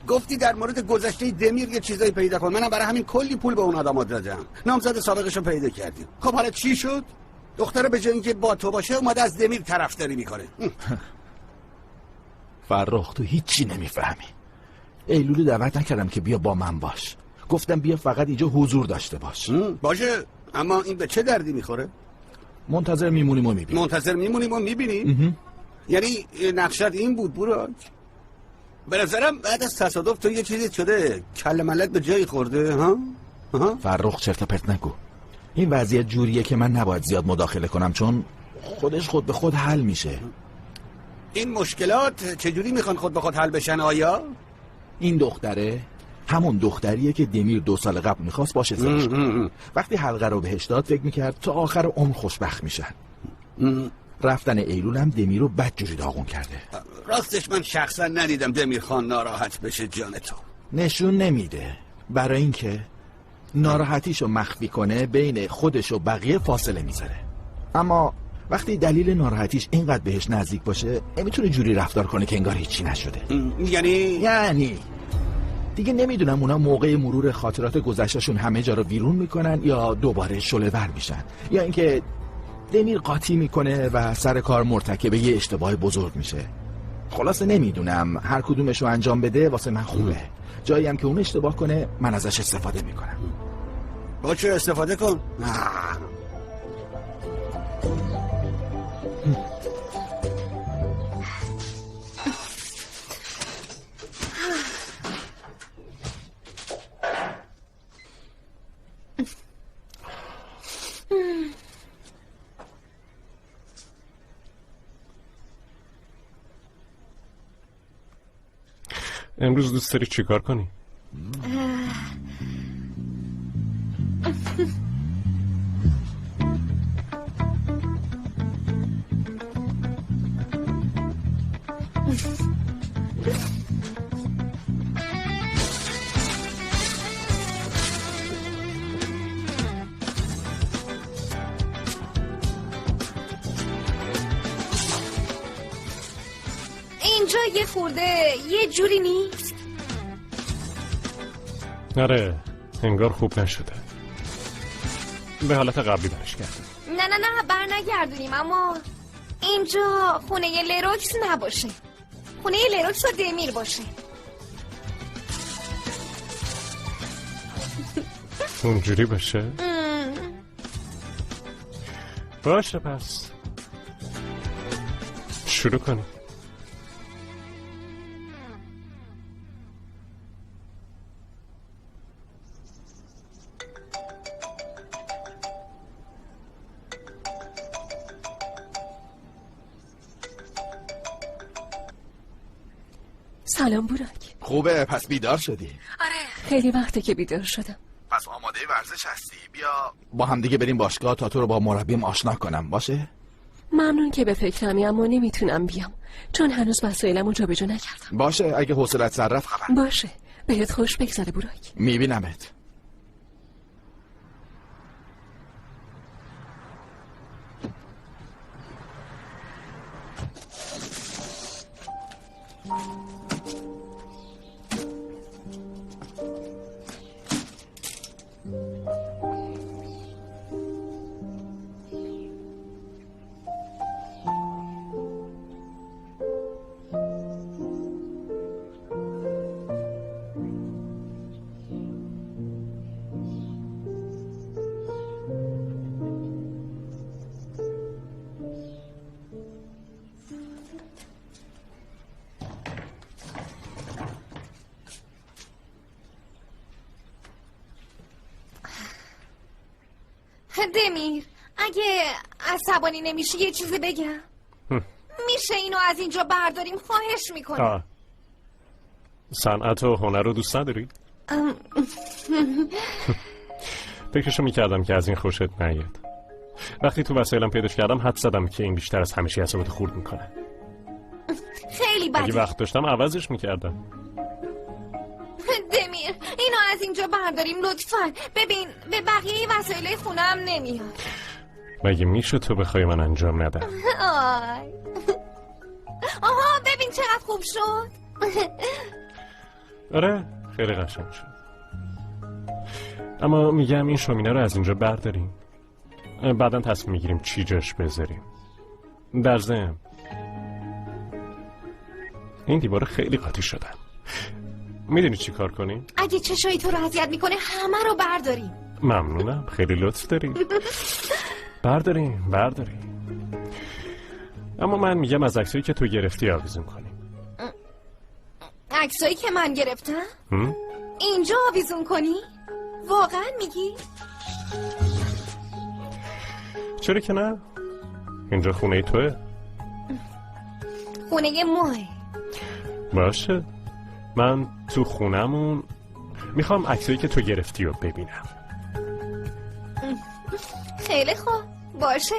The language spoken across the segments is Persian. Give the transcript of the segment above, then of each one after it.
گفتی در مورد گذشته دمیر یه چیزایی پیدا کن. منم برای همین کلی پول به اون آدما دادم. نامزد سابقشو پیدا کردیم. خب حالا چی شد؟ دختره به جای اینکه با تو باشه اومده از دمیر طرفداری میکنه. فرخ تو هیچی نمیفهمی. ایلولو دعوت نکردم که بیا با من باش. گفتم بیا فقط اینجا حضور داشته باش. باشه، اما این به چه دردی میخوره؟ منتظر میمونیم و میبینیم. منتظر میمونیم و میبینیم؟ یعنی نقشت این بود براک؟ به نظرم بعد از تصادف تو یه چیزی شده کله ملت به جایی خورده. ها؟ فرخ چرت و پرت نگو. این وضعیت جوریه که من نباید زیاد مداخله کنم چون خودش خود به خود حل میشه. این مشکلات چجوری میخوان خود به خود حل بشن آیا؟ این دختره همون دختریه که دمیر 2 سال قبل میخواست باشه ازدواج کنه. وقتی حلقه رو بهش داد فکر میکرد تا آخر عمر خوشبخت میشن. رفتن ایلول هم دمیر رو بدجوری داغون کرده. راستش من شخصا ندیدم دمیر خان ناراحت بشه جان تو. نشون نمیده. برای اینکه ناراحتیشو مخفی کنه بین خودش و بقیه فاصله میذاره. اما وقتی دلیل ناراحتیش اینقدر بهش نزدیک باشه نمیتونه جوری رفتار کنه که انگار هیچی نشده. یعنی دیگه نمیدونم اونا موقع مرور خاطرات گذشتهشون همه جا رو ویرون میکنن یا دوباره شعله‌ور میشن یا اینکه دمیر قاطی میکنه و سر کار مرتکب یه اشتباه بزرگ میشه. خلاصه نمیدونم هر کدومش رو انجام بده واسه من خوبه. جایی هم که اون اشتباه کنه من ازش استفاده میکنم. باشه استفاده کن. امروز دوست داری چیکار کنی؟ اینجا یه خورده یه جوری نیست؟ آره انگار خوب نشده. به حالت قبلی برش کردیم. نه بر نگردونیم. اما اینجا خونه یه لروکس نباشه. خونه یه لروکس و دمیر باشه. اونجوری باشه؟ باشه پس شروع کنیم. سلام بوراک. خوبه پس بیدار شدی؟ آره خیلی وقته که بیدار شدم. پس آماده ورزش هستی؟ بیا با هم دیگه بریم باشگاه تا تو رو با مربیم آشنا کنم. باشه؟ ممنون که به فکرمی اما نمیتونم بیام چون هنوز وسایلمو جابجا نکردم. باشه اگه حوصلت سر رفت خبر. باشه بهت خوش بگذره بوراک. میبینمت. دمیر اگه عصبانی نمیشه یه چیزی بگم. میشه اینو از اینجا برداریم؟ خواهش میکنم. صنعت و هنر رو دوست نداری؟ فکرشو میکردم که از این خوشت نیاد. وقتی تو وسایلم پیداش کردم حد زدم که این بیشتر از همیشه اعصابت خورد میکنه. خیلی بده. اگه وقت داشتم عوضش میکردم. دمیر اینو از اینجا برداریم لطفا. ببین به بقیه وسایل خونم نمیاد. مگه میشه تو بخوای من انجام ندم؟ آها ببین چقدر خوب شد. آره خیلی قشنگ شد. اما میگم این شومینه رو از اینجا برداریم، بعدا تصمیم میگیریم چی جاش بذاریم. در ضمن این دیوار خیلی قاطی شدن. میدونی چی کار کنیم؟ اگه چشایی تو رو اذیت میکنه همه رو برداریم. ممنونم، خیلی لطف داری. برداریم. اما من میگم از عکسایی که تو گرفتی آویزون کنیم. عکسایی که من گرفتم؟ اینجا آویزون کنی؟ واقعا میگی؟ چرا که نه؟ اینجا خونه توه. خونه ماه. باشه، من تو خونمون میخوام عکسایی که تو گرفتی رو ببینم. خیلی خوب، باشه،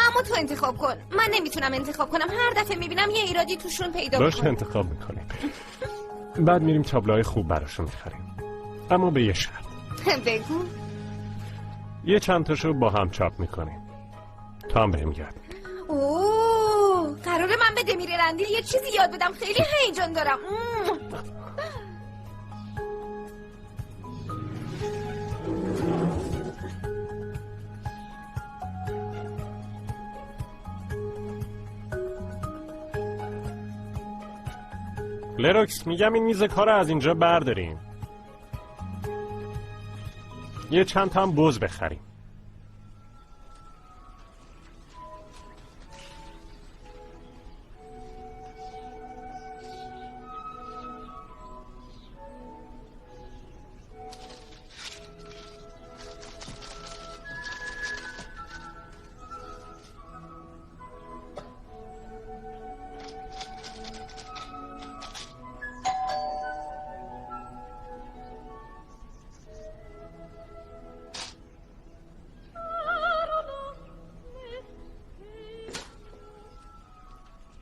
اما تو انتخاب کن. من نمیتونم انتخاب کنم، هر دفعه میبینم یه ایرادی توشون پیدا کنم. باشه انتخاب میکنیم، بعد میریم تابلوهای خوب براشون میخریم. اما به یه شرط. بگو. یه چند تاشو با هم چاپ میکنیم، تا هم بهم یاد میدی. اوه، قراره من به دمیر رندیل یه چیزی یاد بدم. خیلی هیجان دارم. لروکس میگم این میز کار از اینجا برداریم، یه چند تا هم بز بخریم.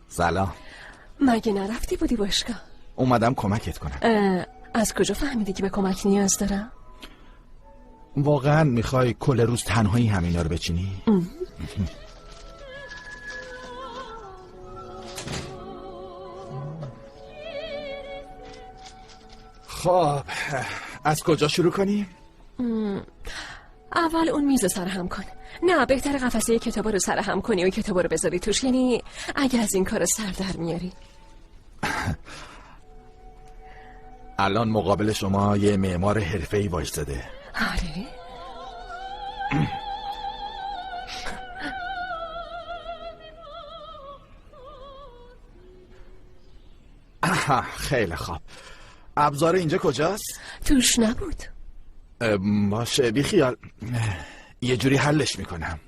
سلام. مگه نرفتی بودی باشگاه؟ اومدم کمکت کنم. از کجا فهمیدی که به کمک نیاز دارم؟ واقعا میخوای کل روز تنهایی همینا رو بچینی؟ خب از کجا شروع کنیم؟ اول اون میز سرهم کن. نه، بهتر قفسه کتابا رو سرهم کنی و کتابا رو بذاری توش. یعنی اگه از این کار سر در میاری. الان مقابل شما یه معمار حرفه‌ای وایساده. آره. خیلی خوب. ابزار اینجا کجاست؟ توش نبود. باشه بی خیال، یه جوری حلش میکنم.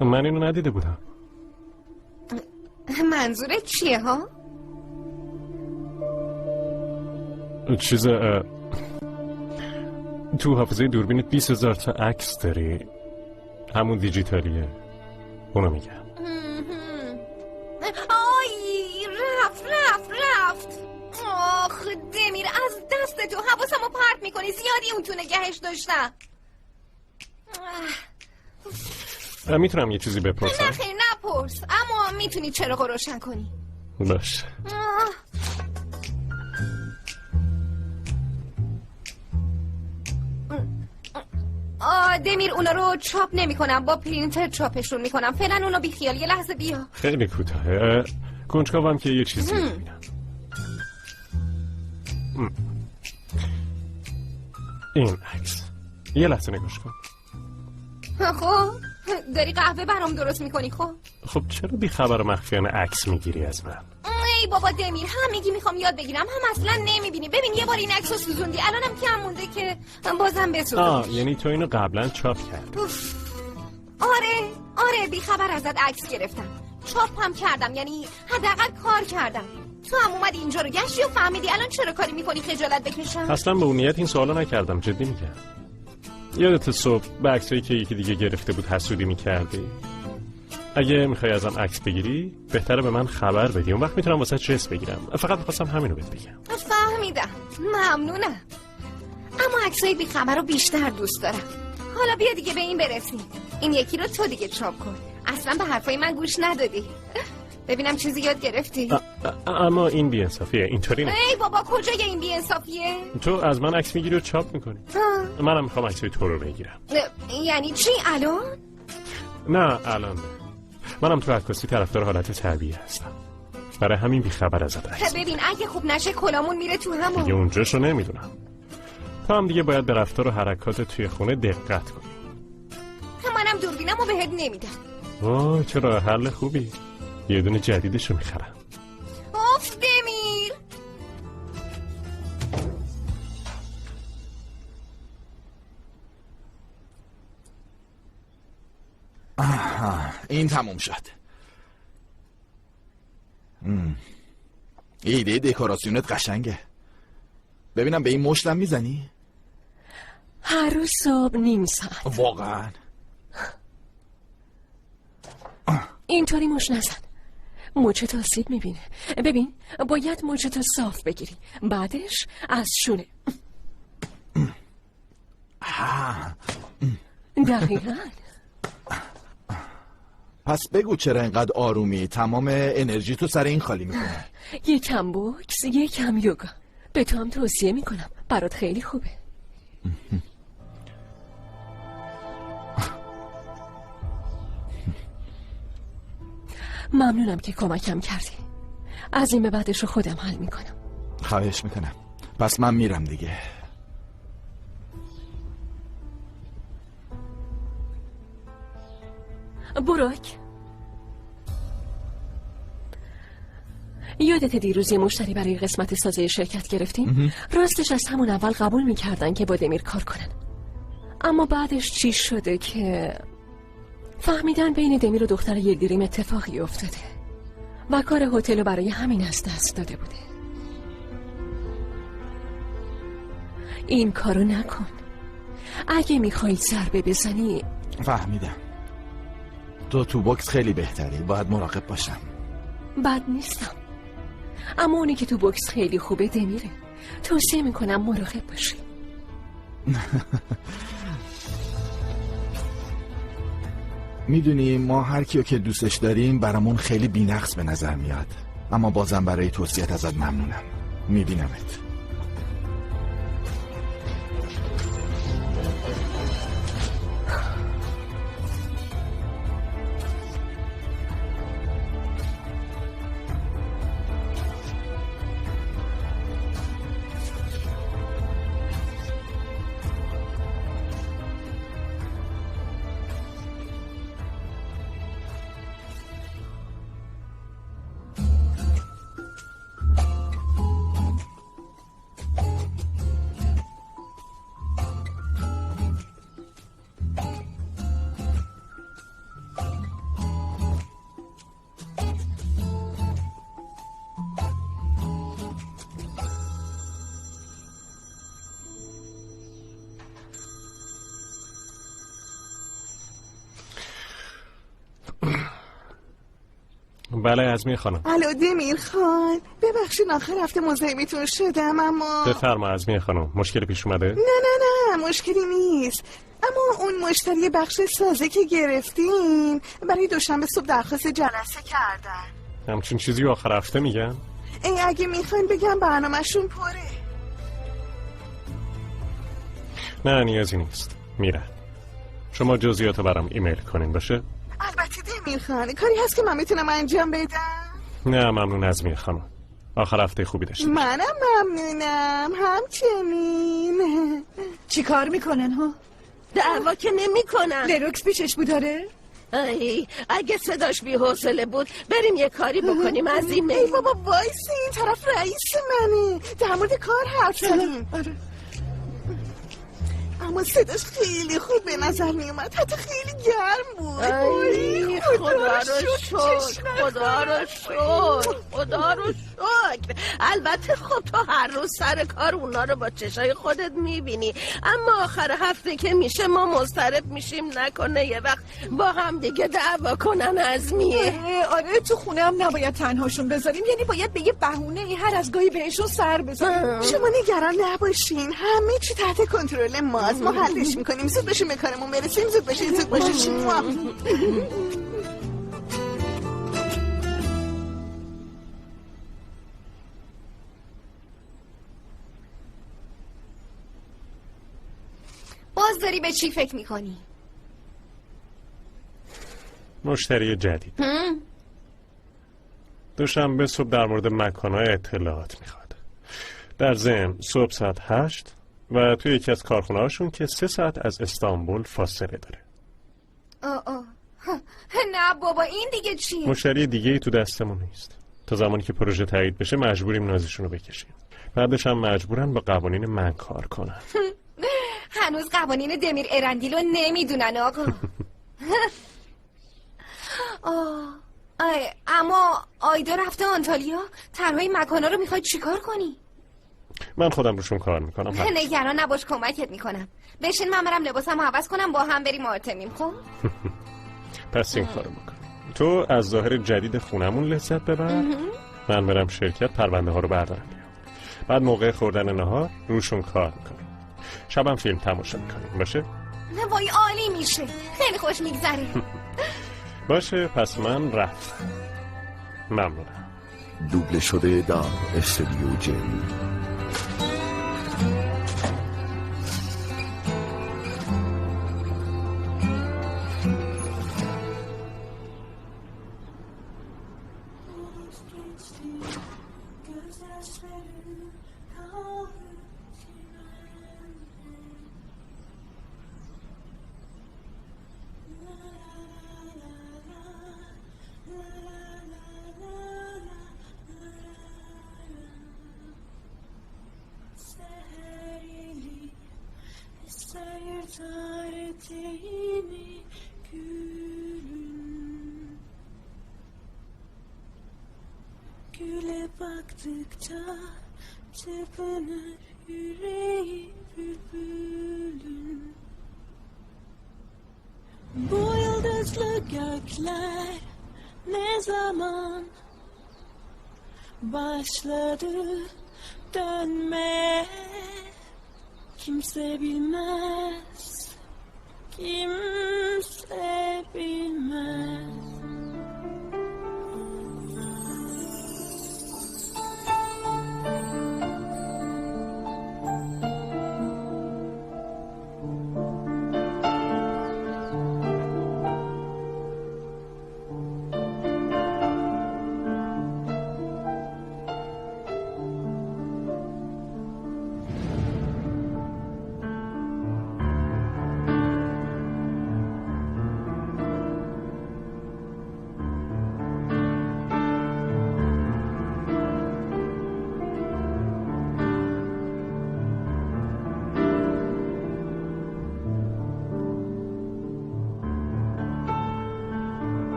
من اینو ندیده بودم. منظورت چیه ها؟ چیز تو حافظه دوربینت 20,000 تا عکس داری، همون دیجیتالیه، اونو میگم. آی رفت. آخ دمیر، از دست تو حواسمو پرت میکنی. زیادی اون تو نگهش داشتم. میتونم یه چیزی بپرسم؟ نه خیلی نپرس، اما میتونی چراغو روشن کنی. باشه. دمیر اونا رو چاپ نمی کنم، با پرینتر چاپشون میکنم. فعلا اونو بی خیال. یه لحظه بیا. خیلی کوتاهه. کنجکاوم که یه چیزی ببینم. این عکس یه لحظه نگاش کن. خب داری قهوه برام درست میکنی؟ خب چرا بی خبر و مخفیانه عکس میگیری از من؟ ای بابا دمیر، هم میگی میخوام یاد بگیرم، هم اصلا نمیبینی. ببین یه بار این عکسو سوزوندی، الانم کم مونده که بازم بسوزونی. یعنی تو اینو قبلا چاپ کردی؟ آره بی خبر ازت عکس گرفتم، چاپ هم کردم، یعنی حداقل کار کردم. تو هم اومدی اینجا رو گشتی و فهمیدی الان چرا کاری میکنی خجالت بکشم؟ اصلا به اون نیت این سوالو نکردم، جدی میگم. یادت صبح به عکسایی که یکی دیگه گرفته بود حسودی میکردی؟ اگه میخوای ازم عکس بگیری بهتره به من خبر بدی، اون وقت میتونم واسه جس بگیرم. فقط میخواستم همینو بهت بگم. فهمیدم، ممنونم. اما عکسای بیخبر رو بیشتر دوست دارم. حالا بیا دیگه به این برسیم. این یکی رو تو دیگه چاپ کن. اصلا به حرفای من گوش ندادی. ببینم چیزی یاد گرفتی؟ اما این بی‌انصافیه، اینطوری نه. ای بابا کجای این بی‌انصافیه؟ تو از من عکس میگیری و چاپ میکنی. منم میخوام عکسای تو رو بگیرم. یعنی چی الان؟ نه الان نه. منم تو عکاسی طرفدار حالت طبیعی هستم. برای همین بیخبر ازت عکس. ببین اگه خوب نشه کلامون میره تو همون. دیگه اونجاشو نمیدونم. تو هم دیگه باید به رفتار و حرکات توی خونه دقت کنی. منم دوربینمو بهت نمیدم. وای چه راه حل خوبی. یه دونه جدیدشو میخرم. اوف دمیر. این تموم شد. ایده دکوراسیونت قشنگه. ببینم به این مشتم میزنی؟ هر روز صبح نیم ساعت. واقعا اینطوری مش نزن، مچت آسیب میبینه. ببین باید مچت صاف بگیری، بعدش از شونه. دقیقاً. پس بگو چرا اینقدر آرومی؟ تمام انرژی تو سر این خالی میکنه. یکم بوکس، یکم یوگا. به تو هم توصیه میکنم، برات خیلی خوبه. ممنونم که کمکم کردی. از این به بعدش رو خودم حل میکنم. خواهش میکنم. پس من میرم دیگه. بروک، یادت دیروز یه مشتری برای قسمت سازه شرکت گرفتیم؟ راستش از همون اول قبول میکردن که با دمیر کار کنن، اما بعدش چی شده که فهمیدن بین دمیر و دختر یلدریم اتفاقی افتاده و کار هتل رو برای همین از دست داده بوده. این کارو نکن. اگه میخوای ضربه بزنی. فهمیدم. تو بوکس خیلی بهتری، باید مراقب باشم. بد نیستم، اما اونی که تو بوکس خیلی خوبه دمیره. توصیه میکنم مراقب باشی. میدونی ما هر کیو که دوستش داریم برامون خیلی بی‌نقص به نظر میاد، اما بازم برای توصیت ازت ممنونم. میبینمت. بله عزمی خانم. الو دمیر خان، ببخشید آخر هفته مزاحمتون شدم اما بفرما عزمی خانم، مشکلی پیش اومده؟ نه مشکلی نیست، اما اون مشتری بخش سازه که گرفتیم برای دوشنبه صبح درخواست جلسه کردن. همچین چیزی آخر هفته میگن؟ اگه میخواین بگم برنامه‌شون پره. نه نیازی نیست، میره. شما جزئیاتو برام ایمیل کنین باشه؟ البته دمیر خان، کاری هست که من میتونم انجام بدم؟ نه ممنون عزمی خانم، آخر هفته خوبی داشته. منم ممنونم همچنین. چی کار میکنن ها؟ دعوا که نمی کنن. لروکس پیشش بود داره؟ ای اگه صداش بی حوصله بود بریم یه کاری بکنیم از این ای بابا وایسی، این طرف رئیس منه، در مورد کار حرف زدیم. اما صداش خیلی خوب به نظر می اومد، حتی خیلی گرم بود. خدا رو شکر، خدا رو شکر، خدا رو شکر. فکر. البته خب تو هر روز سر کار اونا رو با چشای خودت میبینی، اما آخر هفته که میشه ما مضطرب میشیم نکنه یه وقت با هم دیگه دعوا کنن از میه. آره تو خونه هم نباید تنهاشون بذاریم، یعنی باید به یه بهونه ای هر از گاهی بهشون سر بزنیم. شما نگران نباشین، همه چی تحت کنترل ماست، ما حلش میکنیم. زود باشیم به کارمون برسیم، زود باشیم. باز داری به چی فکر میکنی؟ مشتری جدید. دوشنبه صبح در مورد مکان‌های اطلاعات میخواد. در ضمن صبح ساعت 8 و توی یکی از کارخونه‌هاشون که 3 ساعت از استانبول فاصله داره. نه بابا این دیگه چیه؟ مشتری دیگه ای تو دستمون نیست. تا زمانی که پروژه تایید بشه مجبوریم نازشون رو بکشیم. بعدش هم مجبورن با قوانین من کار کنن. هنوز قوانین دمیر ارندیل رو نمیدونن آقا. اما آیدا رفته آنتالیا، طرحهای مکانا رو میخوای چیکار کنی؟ من خودم روشون کار میکنم. نگران نباش، کمکت میکنم. بشین من برم لباسم رو عوض کنم، با هم بریم آرتمیم. خب پس این کارو بکن. تو از ظاهر جدید خونمون لذت ببر، من برم شرکت پرونده ها رو بردارم بیام. بعد موقع خوردن نهار روشون کار میکنم. شبم فیلم تماشا میکنیم. باشه؟ نه وای عالی میشه، خیلی خوش میگذره. باشه پس من رفتم. ممنونم. دوبله شده در استودیو جن. Güle baktıkça çırpınır yüreği bülbülün. Bu yıldızlı gökler ne zaman başladı dönmeye, kimse bilmez, kimse bilmez.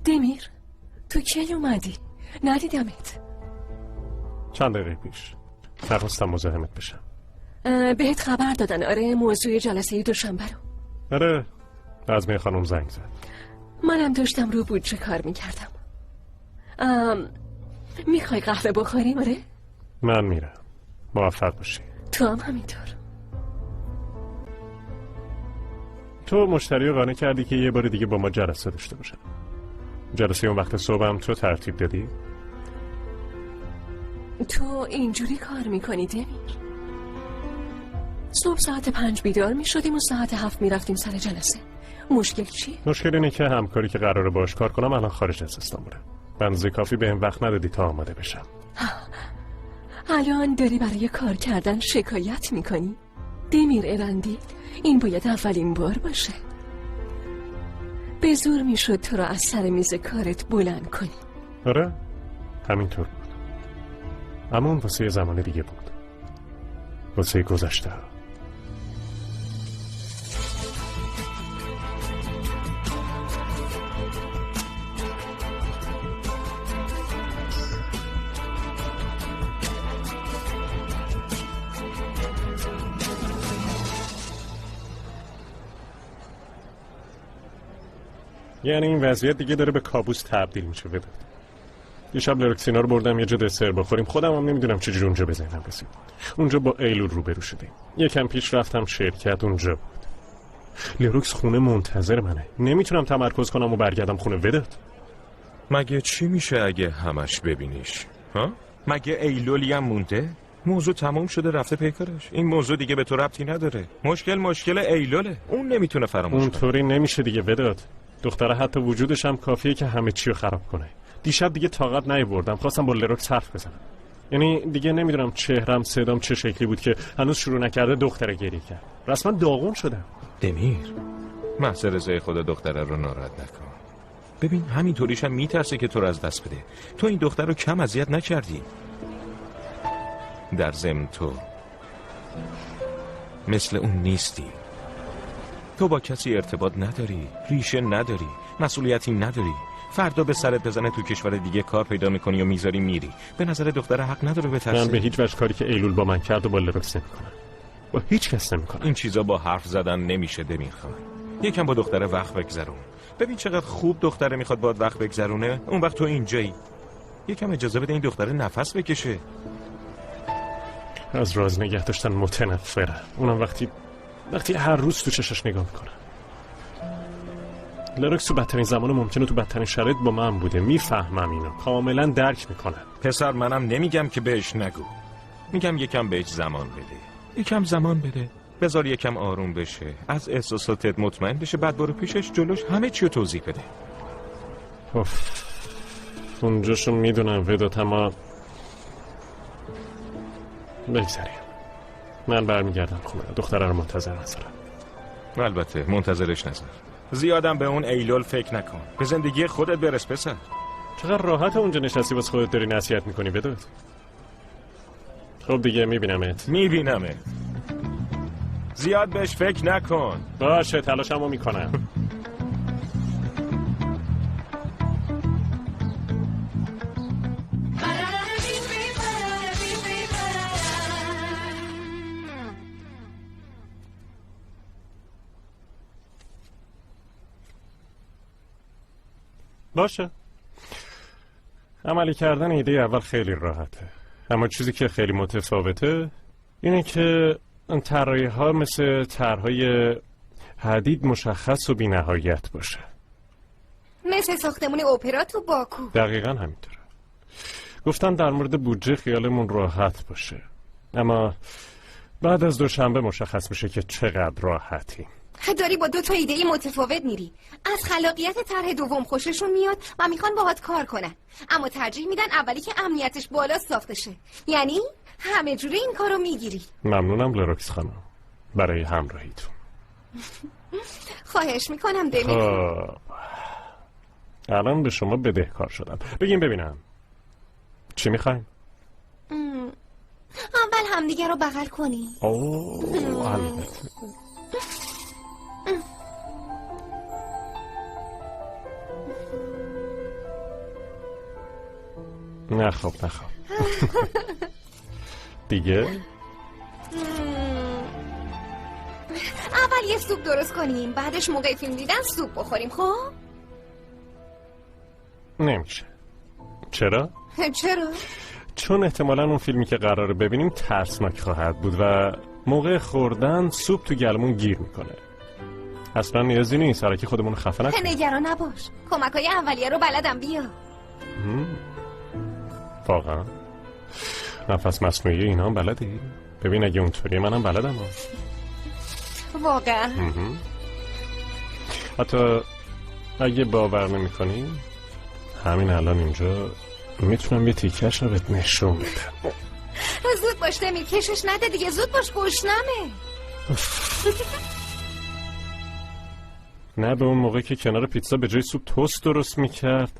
دمیر تو کی اومدی؟ ندیدمت. چند دقیقه پیش. نخواستم مزاحمت بشم. بهت خبر دادن آره موضوع جلسه دوشنبه رو؟ آره نظمیه خانم زنگ زد. منم داشتم رو بودجه کار میکردم. میخوای قهوه بخوریم آره؟ من میرم. موفق باشی. تو هم همینطور. تو مشتری رو قانع کردی که یه بار دیگه با ما جلسه داشته باشن. جلسه اون وقت صبح هم تو ترتیب دادی؟ تو اینجوری کار میکنی دمیر؟ صبح ساعت 5 بیدار میشدیم و ساعت 7 میرفتیم سر جلسه. مشکل چیه؟ مشکل اینه که همکاری که قراره باش کار کنم الان خارج از استانبوله. بنزه کافی به این وقت ندادی تا آماده بشم. الان داری برای کار کردن شکایت میکنی؟ دمیر ارندی، این باید اولین بار باشه. به زور میشد تو را از سر میز کارت بلند کنی. آره همینطور بود، اما اون واسه زمان دیگه بود، واسه گذشته. یعنی این وضعیت دیگه داره به کابوس تبدیل میشه. وداد یه شب لروکسینا رو بردم یه جا دسر بخوریم، خودم هم نمیدونم چجوری اونجا به ذهنم رسید. اونجا با ایلول روبرو شدیم، یکم پیش رفتم شرکت، اونجا بود. لروکس خونه منتظر منه، نمیتونم تمرکز کنم و برگردم خونه. وداد مگه چی میشه اگه همش ببینیش؟ ها؟ مگه ایلولی هم مونده؟ موضوع تموم شده رفته پیکارش. این موضوع دیگه به تو ربطی نداره. مشکل ایلوله، اون نمیتونه فراموش کنه. اونطوری نمیشه دیگه وداد. دختره حتی وجودش هم کافیه که همه چی رو خراب کنه. دیشب دیگه طاقت نیاوردم، خواستم با لروکس حرف بزنم. یعنی دیگه نمیدونم چهرم صدام چه شکلی بود که هنوز شروع نکرده دختره گریه کرد. رسما داغون شدم. دمیر، محض رضای خدا دختره رو ناراحت نکن. ببین همینطوریش هم میترسه که تو رو از دست بده. تو این دختر رو کم اذیت نکردی. در ضمن تو مثل اون نیستی. تو با کسی ارتباط نداری، ریشه نداری، مسئولیتی نداری. فردا به سرت بزنه تو کشور دیگه کار پیدا میکنی و میذاری میری. به نظر دختر حق نداره بترسه؟ من به هیچ وجه کاری که ایلول با من کرد و با لروکس نمیکنم، با هیچ کس نمیکنم. این چیزا با حرف زدن نمیشه دمیر خان. یکم با دختره وقت بگذرون. ببین چقدر خوب دختره میخواد باهات وقت بگذرونه. اون وقت تو اینجایی. یکم اجازه بده این دختره نفس بکشه. از راز نگه داشتن متنفره، اونم وقتی هر روز تو چشش نگاه میکنه. لروکس تو بدترین زمان ممکنه تو بدترین شرایط با من بوده، میفهمم اینو، کاملا درک میکنم. پسر منم نمیگم که بهش نگو، میگم یکم بهش زمان بده. یکم زمان بده، بذار یکم آروم بشه، از احساساتت مطمئن بشه، بعد برو پیشش جلوش همه چی رو توضیح بده. اونجاشو میدونم وداد، اما بگذاریم. من برمیگردم خونه، دختره رو منتظر نذارم. البته منتظرش نذار. زیادم به اون ایلول فکر نکن. به زندگی خودت برس پسر. چقدر راحت اونجا نشستی واسه خودت داری نصیحت میکنی وداد. خب دیگه میبینمت. زیاد بهش فکر نکن. باشه تلاشمو میکنم. باشه. عملی کردن ایده اول خیلی راحته، اما چیزی که خیلی متفاوته اینه که طراحی ها مثل طرح‌های حدید مشخص و بی‌نهایت باشه، مثل ساختمون اپرا تو باکو. دقیقاً همینطوره. گفتن در مورد بودجه خیالمون راحت باشه، اما بعد از دوشنبه مشخص میشه که چقدر راحتی. داری با 2 ایده متفاوت میری. از خلاقیت طرح دوم خوششون میاد و میخوان باهات کار کنن، اما ترجیح میدن اولی که امنیتش بالا ساخته شه. یعنی همه جوره این کارو میگیری. ممنونم لروکس خانم برای همراهیتون. خواهش میکنم دمیر. الان به شما بدهکار شدم. بگیم ببینم چی میخواین؟ اول همدیگه رو بغل کنی. البته. نه خب دیگه اول یه سوپ درست کنیم، بعدش موقع فیلم دیدن سوپ بخوریم. خب نمیشه. چرا؟ چون احتمالاً اون فیلمی که قراره ببینیم ترسناک خواهد بود و موقع خوردن سوپ تو گلمون گیر میکنه. اصلا نیازی نیست سرکی خودمون خفه نکنیم. نگران نباش، کمک‌های اولیه رو بلدم. بیا. واقعا نفس مصنوعی اینا هم بلدی؟ ببین اگه اونطوری منم بلدم. واقعا حتی اگه باور نمی کنی همین الان اینجا میتونم یه تیکش رو بهت نشون بدم. زود باش دمیر، کشش نده دیگه، زود باش، گشنمه. نه به اون موقع که کنار پیتزا به جای سوپ توست درست میکرد،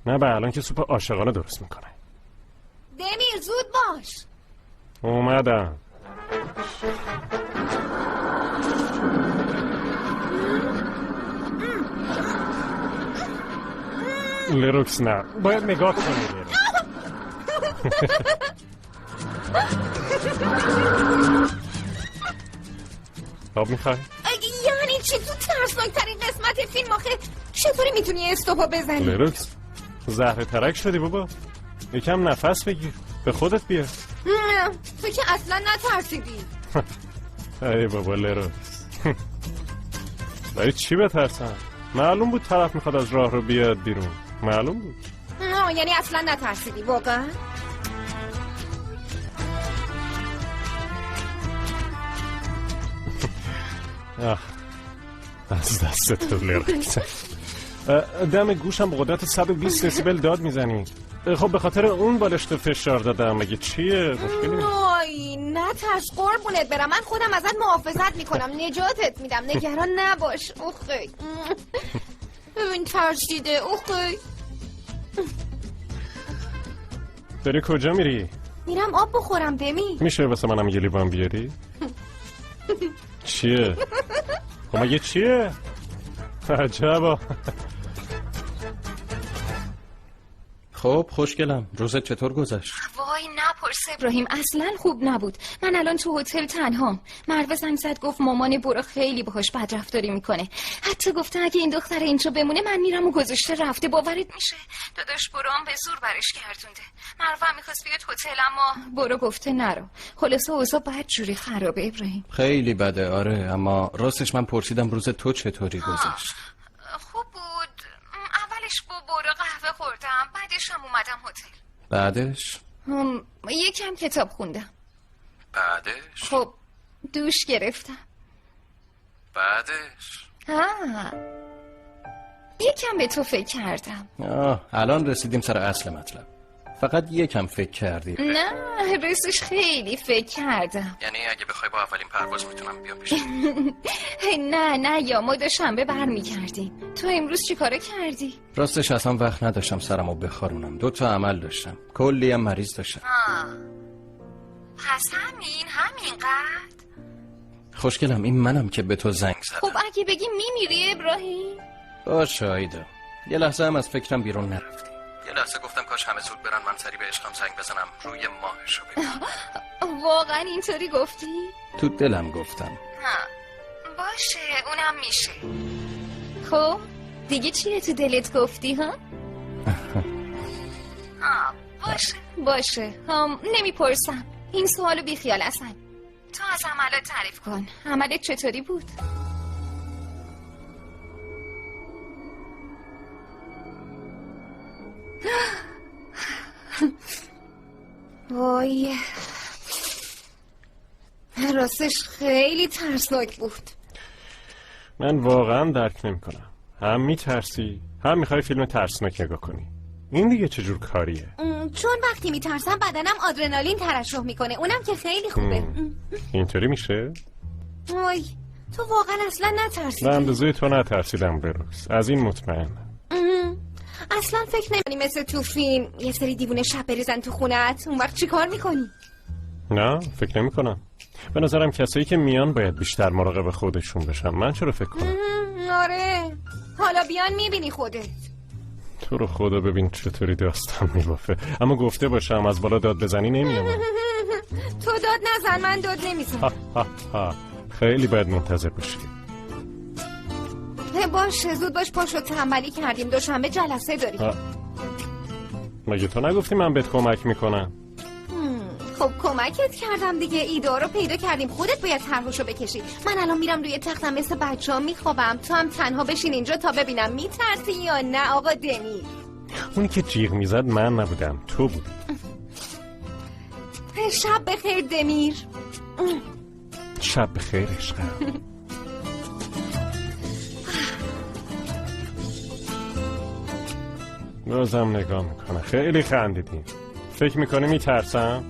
نه به الان که سوپ عاشقانه درست میکنه. دمیر زود باش. اومدم. لروکس نه، باید نگاه کنی لروکس. آب میخوای؟ یعنی چی؟ تو ترسناکترین قسمت فیلم آخه چطوری میتونی استوپا بزنی؟ لروکس زهر ترک شدی بابا، یکم نفس بگیر، به خودت بیا. تو که اصلا نترسیدی. ای بابا لروکس، برای چی بترسم؟ معلوم بود طرف میخواد از راه رو بیاد بیرون، معلوم بود. یعنی اصلا نترسیدی واقعا؟ از دست تو لروکس. دم گوشم با قدرت 120 دسیبل داد میزنی. خب به خاطر اون بالشت فشار دادم، مگه چیه؟ مشکلی نیست. وای نترس قربونت برم، من خودم ازت محافظت میکنم، نجاتت میدم، نگران نباش. اوخی ببین ترسیده. اوخی داری کجا میری؟ میرم آب بخورم. دمی میشه واسه منم یه لیوان بیاری؟ چیه؟ خب مگه چیه؟ عجبا. خب خوشگلم، روزت چطور گذشت؟ وای نپرس ابراهیم، اصلا خوب نبود. من الان تو هتل تنهام. مروه زنگ زد گفت مامان برو خیلی باهاش بدرفتاری میکنه، حتی گفته اگه این دختر اینجا بمونه من میرم و گذاشته رفته. باورت میشه؟ داداش برو هم به زور برش گردونده. مروه هم میخواست بیاد هتل اما برو گفته نرو. خلاصه اوضاع بد جوری خرابه ابراهیم. خیلی بده آره، اما راستش من پرسیدم روز تو چطوری گذشت؟ خوب بود. اولش با برو قهوه خوردم، بعدش هم اومدم هتل. بعدش؟ یکم کتاب خوندم. بعدش؟ خب دوش گرفتم. بعدش؟ یکم به تو فکر کردم. الان رسیدیم سر اصل مطلب. فقط یکم فکر کردی؟ نه راستش خیلی فکر کردم. یعنی اگه بخوای با اولین پرواز میتونم بیام پیش؟ نه یا ما دوشنبه برمیگردیم. تو امروز چی کاره کردی؟ راستش اصلا وقت نداشتم سرمو بخارونم، 2 عمل داشتم، کلی هم مریض داشتم. پس همینقدر؟ خوشگلم این منم که به تو زنگ زدم. خب اگه بگی میمیری ابراهیم؟ باشه آیدا، یه لحظه هم از فکرم بیرون نرفتی. یه لحظه گفتم کاش همه زود برن من سری به عشقم زنگ بزنم روی ماهشو ببینم. واقعا اینطوری گفتی؟ تو دلم گفتم. باشه اونم میشه. خب دیگه چیه تو دلت گفتی ها؟ باشه نمیپرسم، این سوالو بیخیال اصلا. تو از عملت تعریف کن، عملت چطوری بود؟ وای راستش خیلی ترسناک بود. من واقعا درک نمی کنم، هم میترسی هم میخوای فیلم ترسناک نگاه کنی. این دیگه چجور کاریه؟ چون وقتی میترسم بدنم آدرنالین ترشح میکنه، اونم که خیلی خوبه. اینطوری میشه؟ وای تو واقعا اصلا نترسیدی؟ من به زوی تو نترسیدم بروز، از این مطمئنم. اصلا فکر نمی‌کنی مثل تو فیلم یه سری دیوونه شب بریزن تو خونت، اون وقت چی کار میکنی؟ نه فکر نمی کنم. به نظرم کسایی که میان باید بیشتر مراقب خودشون بشن. من چرا فکر کنم؟ آره حالا بیان میبینی خودت. تو رو خدا ببین چطوری داستان میبافه. اما گفته باشم از بالا داد بزنی نمیام. تو داد نزن، من داد نمیزنم. خیلی باید منتظر باشی. باشه زود باش، پاشو تنبلی کردیم، دوشنبه جلسه داریم. مگه تو نگفتی من بهت کمک میکنم؟ خب کمکت کردم دیگه، ایده رو پیدا کردیم، خودت باید طرحشو بکشی. من الان میرم روی تختم مثل بچه‌ها میخوابم، تو هم تنها بشین اینجا تا ببینم میترسی یا نه. آقا دمیر اونی که جیغ میزد من نبودم، تو بودی. شب بخیر دمیر. شب بخیر عشقم. بازم نگاه میکنه. خیلی خندیدین. فکر میکنی میترسم؟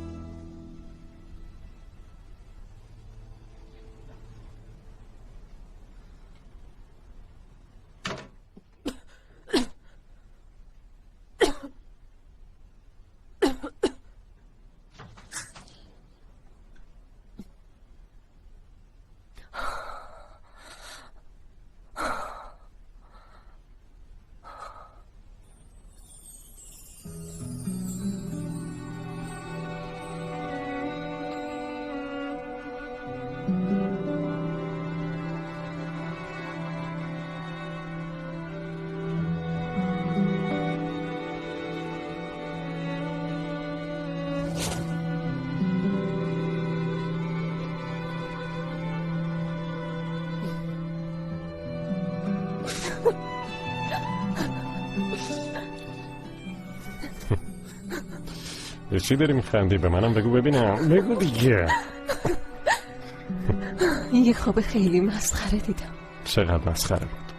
به چی داری میخندی؟ به منم بگو ببینم. بگو دیگه. یه خواب خیلی مسخره دیدم. چقدر مسخره بود؟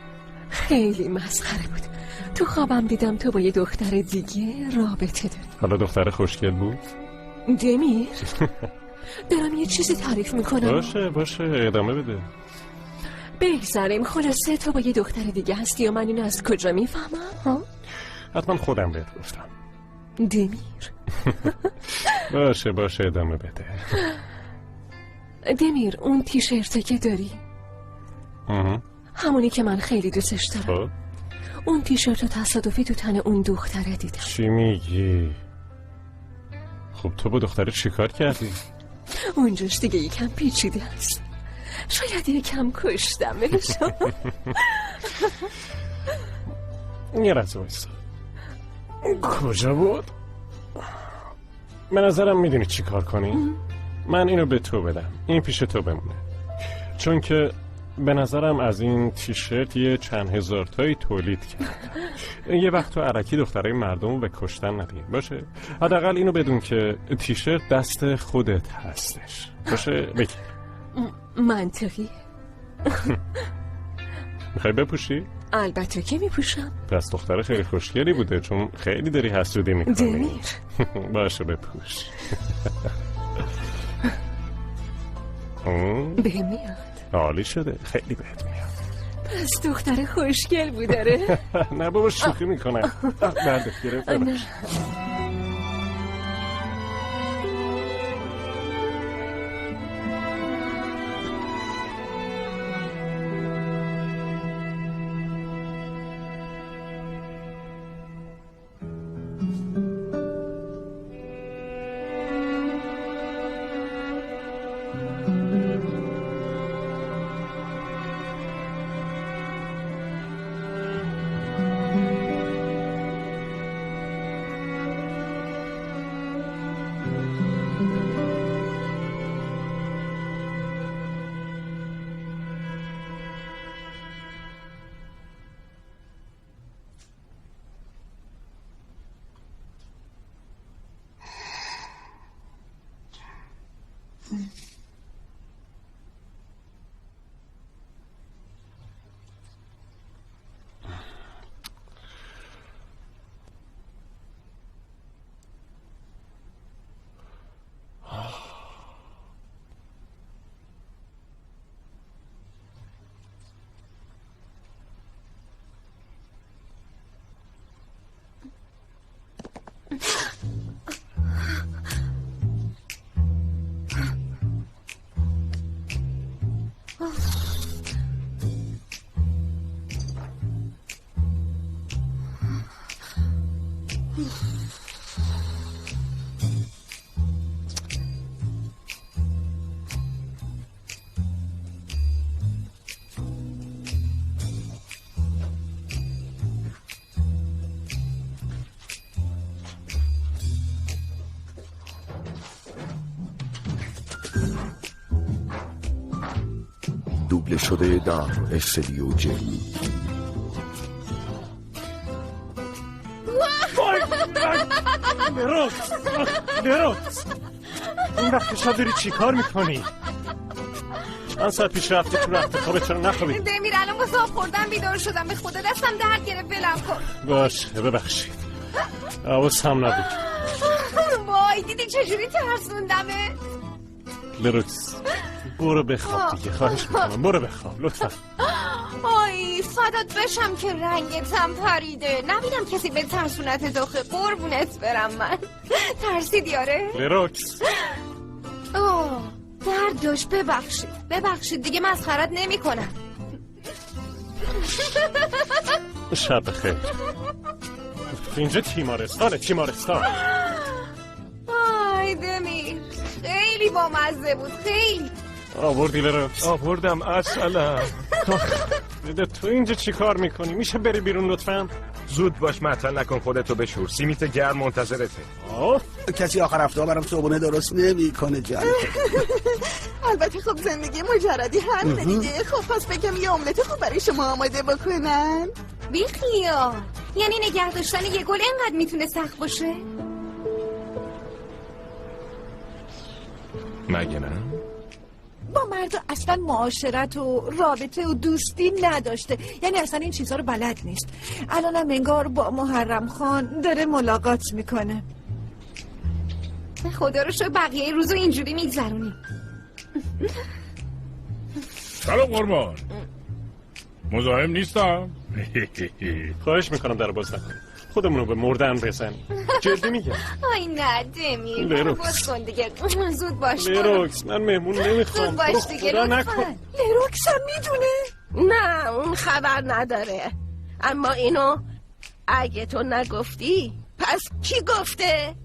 خیلی مسخره بود. تو خوابم دیدم تو با یه دختر دیگه رابطه داری. حالا دختر خوشگل بود؟ دمیر دارم یه چیزی تعریف میکنم. باشه ادامه بده. بگذاریم. خلاصه تو با یه دختر دیگه هستی و من اینو از کجا میفهمم؟ حتما خودم بهت گفتم. دمیر باشه ادامه بده. دمیر اون تیشرته که داری همونی که من خیلی دوستش دارم. اون تیشرت رو تصادفی تو تن اون دختره دیدم. چی میگی؟ خب تو با دختره چیکار کردی؟ اونجاش دیگه یکم پیچیده است. شاید یکم کشتمش. یه لحظه وایسا. کجا بود؟ به نظرم میدونی چی کار کنی؟ من اینو به تو بدم. این پیش تو بمونه. چون که به نظرم از این تیشرت یه چند هزار تایی تولید کرد. یه وقت تو علکی دخترای مردم رو به کشتن ندیم. باشه؟ حداقل اینو بدون که تیشرت دست خودت هستش. باشه؟ بگیر. منطقی. میخوای بپوشی؟ البته که میپوشم. پس دختر خیلی خوشگلی بوده چون خیلی داری حسودی میکنی. دمیر باشه بپوش. بهم میاد. عالی شده. خیلی بهت میاد. پس دختر خوشگل بوداره. نه بابا شوخی میکنم. بردت گرفت. دوبله شده در استودیو جن. نروز این وقت شب داری چی کار میکنی؟ چند ساعت پیش رفتی تو رفت خوابت چرا نخوابی؟ دمیر الان با خواب خوردن بیدار شدم. به خدا دستم درد گرفت. ولم کن. باشه ببخشید. حواسم نبود. وای دیدی چجوری ترسوندمه. لروکس برو بخواب دیگه، خواهش میکنم برو بخواب لطفا. آی فدات بشم که رنگتم پریده. نبیدم کسی به ترسونت داخل. قربونت برم من. ترسیدی آره؟ لروکس درد داشت. ببخشید دیگه مسخرت نمی کنم. شب بخیر. اینجا تیمارستان. آی دمیر خیلی بامزه بود. خیلی آوردی لروکس؟ آوردم اصلا. تو اینجا چی کار میکنی؟ میشه بری بیرون لطفا؟ زود باش، معطل نکن خودتو بشور. سیمیت گرم منتظرته. کسی آخر هفته برام صبحونه درست نمیکنه جان. البته خب زندگی مجردی همینه دیگه. خب پس بگم یه املت خوب برای شما آماده بکنن. بیخیال. یعنی نگه داشتن یه گل اینقدر میتونه سخت باشه؟ مگه نه؟ با مرد اصلا معاشرت و رابطه و دوستی نداشته، یعنی اصلا این چیزها رو بلد نیست. الانم انگار با محرم خان داره ملاقات میکنه. خدا رو شو بقیه روزو اینجوری میگذرونیم. سلام قربان، مزاحم نیستم. خواهش میکنم در باز نکن، خودمونو به مردن بزن. جدی میگم. آی نه دمیر لروکس باز کن دیگه. زود باش لروکس من مهمون نمیخوام. زود باش دیگه لطفا. لروکس هم میدونه؟ نه اون خبر نداره، اما اینو اگه تو نگفتی پس کی گفته؟